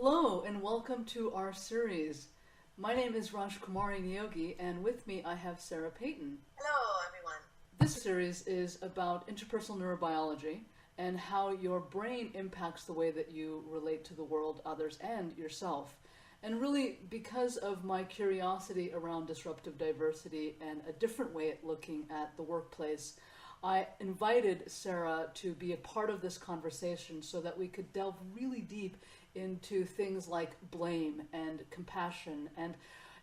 Hello and welcome to our series. My name is Rajkumari Neogy, and with me I have Sarah Peyton. Hello, everyone. This series is about interpersonal neurobiology and how your brain impacts the way that you relate to the world, others, and yourself. And really, because of my curiosity around disruptive diversity and a different way at looking at the workplace, I invited Sarah to be a part of this conversation so that we could delve really deep into things like blame and compassion and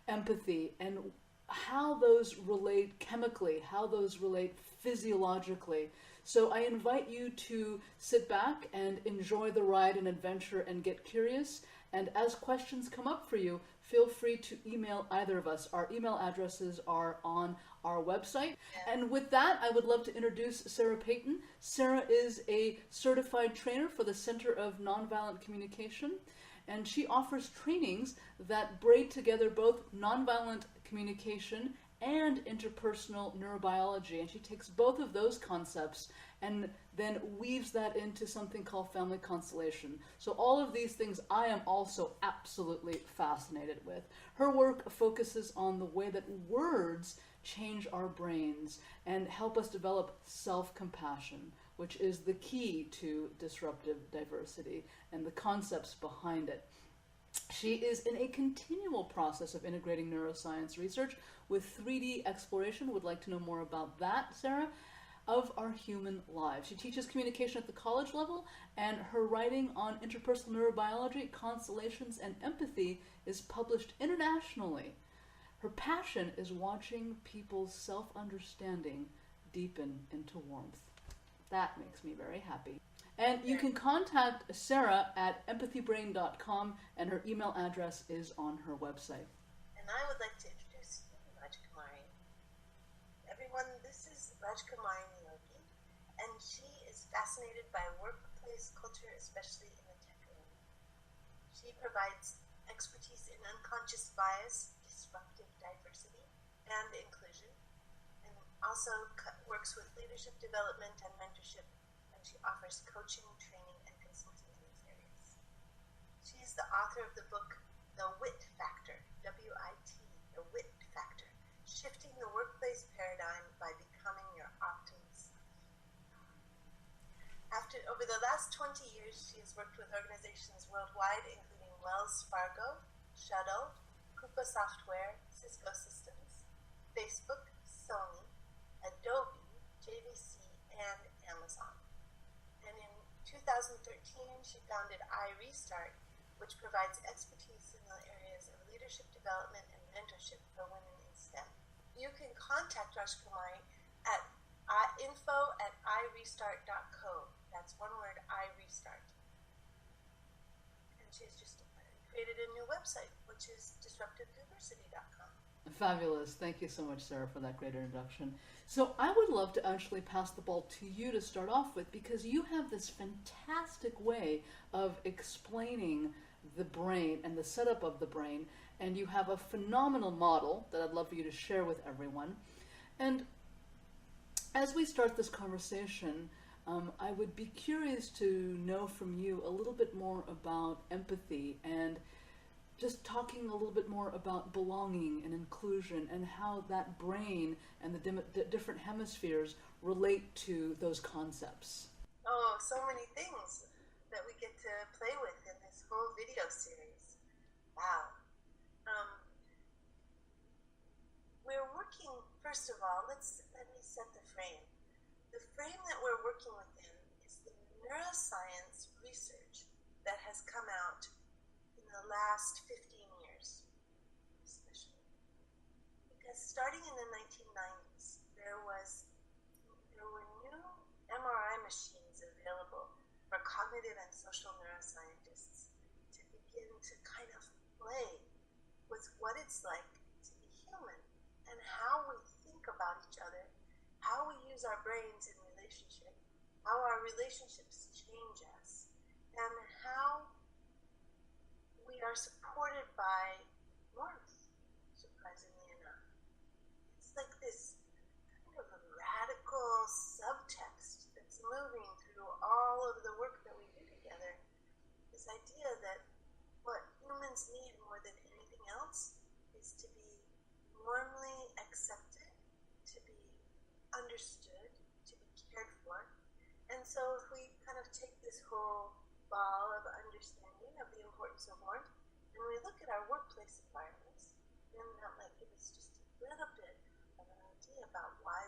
empathy and how those relate chemically, how those relate physiologically. So I invite you to sit back and enjoy the ride and adventure and get curious. And as questions come up for you, feel free to email either of us. Our email addresses are on our website. And with that, I would love to introduce Sarah Peyton. Sarah is a certified trainer for the Center of Nonviolent Communication, and she offers trainings that braid together both nonviolent communication and interpersonal neurobiology. And she takes both of those concepts and then weaves that into something called family constellation. So all of these things I am also absolutely fascinated with. Her work focuses on the way that words change our brains and help us develop self-compassion, which is the key to disruptive diversity and the concepts behind it. She is in a continual process of integrating neuroscience research with 3D exploration. Would like to know more about that, Sarah, of our human lives. She teaches communication at the college level, and her writing on interpersonal neurobiology, constellations, and empathy is published internationally. Her passion is watching people's self-understanding deepen into warmth. That makes me very happy. And you can contact Sarah at empathybrain.com, and her email address is on her website. And I would like to introduce you, Rajkumari. Everyone, this is Rajkumari Neogy, and she is fascinated by workplace culture, especially in the tech arena. She provides expertise in unconscious bias, disruptive diversity, and inclusion, and also works with leadership development and mentorship. She offers coaching, training, and consulting in these areas. She is the author of the book, The WIT Factor, W-I-T, The WIT Factor, Shifting the Workplace Paradigm by Becoming Your Optimum Self. Over the last 20 years, she has worked with organizations worldwide, including Wells Fargo, Shuttle, Coupa Software, Cisco Systems, Facebook, Sony, Adobe, JVC, and Amazon. And in 2013, she founded iRestart, which provides expertise in the areas of leadership development and mentorship for women in STEM. You can contact Rajkumari at info@irestart.co. That's one word, iRestart. And she's just created a new website, which is disruptivediversity.com. Fabulous. Thank you so much, Sarah, for that great introduction. So I would love to actually pass the ball to you to start off with, because you have this fantastic way of explaining the brain and the setup of the brain, and you have a phenomenal model that I'd love for you to share with everyone. And as we start this conversation, I would be curious to know from you a little bit more about empathy and just talking a little bit more about belonging and inclusion and how that brain and the different hemispheres relate to those concepts. Oh, so many things that we get to play with in this whole video series. Wow. We're working, first of all, let me set the frame. The frame that we're working within is the neuroscience research that has come out in the last 15 years, especially. Because starting in the 1990s, there were new MRI machines available for cognitive and social neuroscientists to begin to kind of play with what it's like to be human and how we think about each other, how we use our brains in relationship, how our relationships change us, and how we are supported by warmth, surprisingly enough. It's like this kind of a radical subtext that's moving through all of the work that we do together. This idea that what warmly accepted, to be understood, to be cared for. And so if we kind of take this whole ball of understanding of the importance of warmth, and we look at our workplace environments, then that might give us just a little bit of an idea about why